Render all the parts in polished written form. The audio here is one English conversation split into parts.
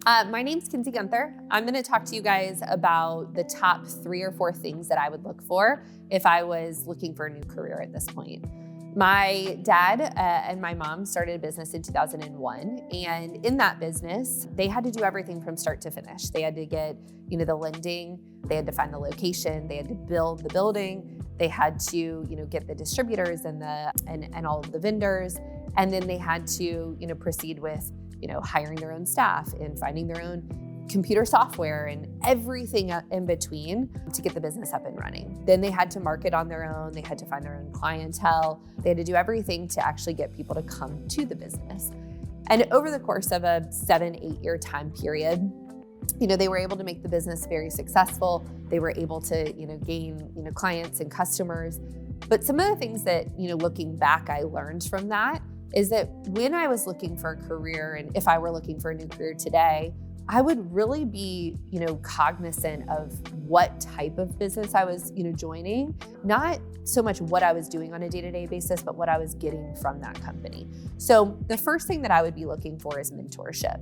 My name's Kinsey Guenther. I'm going to talk to you guys about the top 3 or 4 things that I would look for if I was looking for a new career at this point. My dad and my mom started a business in 2001, and in that business, they had to do everything from start to finish. They had to get, the lending, they had to find the location, they had to build the building, they had to, get the distributors and all of the vendors, and then they had to, proceed with, hiring their own staff and finding their own computer software and everything in between to get the business up and running. Then they had to market on their own. They had to find their own clientele. They had to do everything to actually get people to come to the business. And over the course of a 7-8 year time period, they were able to make the business very successful. They were able to, gain, clients and customers. But some of the things that, looking back, I learned from that is that when I was looking for a career, and if I were looking for a new career today, I would really be, cognizant of what type of business I was, joining, not so much what I was doing on a day-to-day basis, but what I was getting from that company. So the first thing that I would be looking for is mentorship.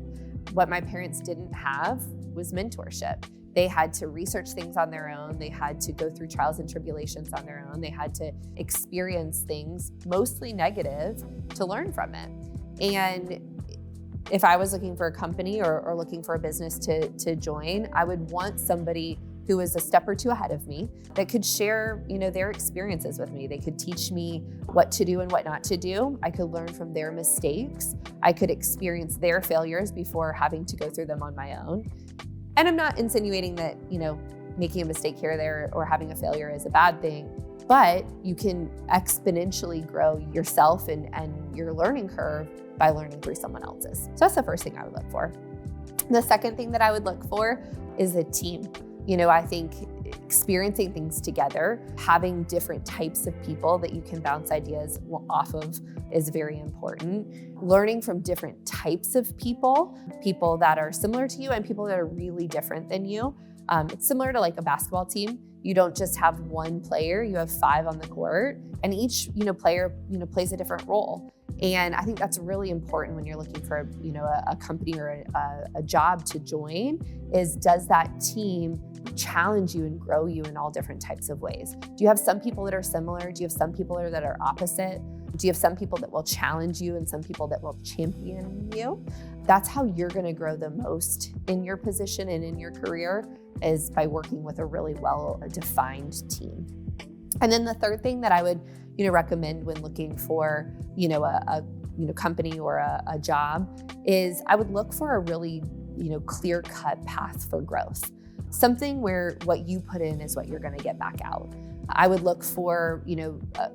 What my parents didn't have was mentorship. They had to research things on their own. They had to go through trials and tribulations on their own. They had to experience things, mostly negative, to learn from it. And if I was looking for a company or looking for a business to join, I would want somebody who was a step or two ahead of me that could share, their experiences with me. They could teach me what to do and what not to do. I could learn from their mistakes. I could experience their failures before having to go through them on my own. And I'm not insinuating that, making a mistake here or there or having a failure is a bad thing, but you can exponentially grow yourself and your learning curve by learning through someone else's. So that's the first thing I would look for. The second thing that I would look for is a team. I think experiencing things together, having different types of people that you can bounce ideas off of is very important. Learning from different types of people that are similar to you and people that are really different than you. It's similar to like a basketball team. You don't just have one player, you have 5 on the court, and each, player, plays a different role. And I think that's really important when you're looking for, a company or a job to join is, does that team challenge you and grow you in all different types of ways? Do you have some people that are similar? Do you have some people that are opposite? Do you have some people that will challenge you and some people that will champion you? That's how you're going to grow the most in your position and in your career, is by working with a really well-defined team. And then the third thing that I would, recommend when looking for, a company or a job is I would look for a really, clear-cut path for growth. Something where what you put in is what you're going to get back out. I would look for,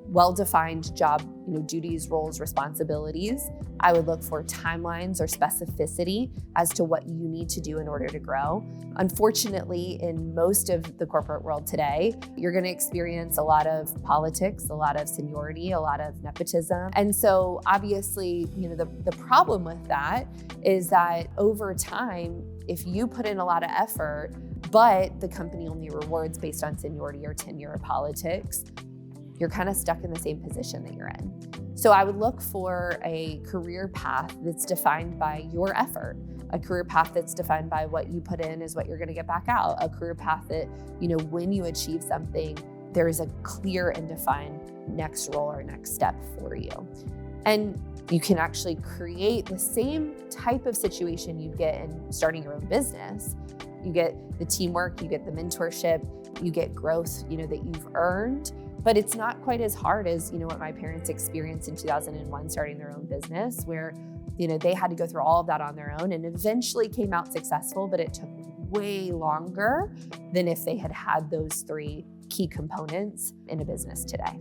well-defined job, duties, roles, responsibilities. I would look for timelines or specificity as to what you need to do in order to grow. Unfortunately, in most of the corporate world today, you're going to experience a lot of politics, a lot of seniority, a lot of nepotism. And so obviously, the problem with that is that over time, if you put in a lot of effort, but the company only rewards based on seniority or tenure or politics, you're kind of stuck in the same position that you're in. So I would look for a career path that's defined by your effort, a career path that's defined by what you put in is what you're going to get back out, a career path that, when you achieve something, there is a clear and defined next role or next step for you. And you can actually create the same type of situation you get in starting your own business. You get the teamwork, you get the mentorship, you get growth, that you've earned, but it's not quite as hard as, what my parents experienced in 2001 starting their own business, where, they had to go through all of that on their own and eventually came out successful, but it took way longer than if they had had those 3 key components in a business today.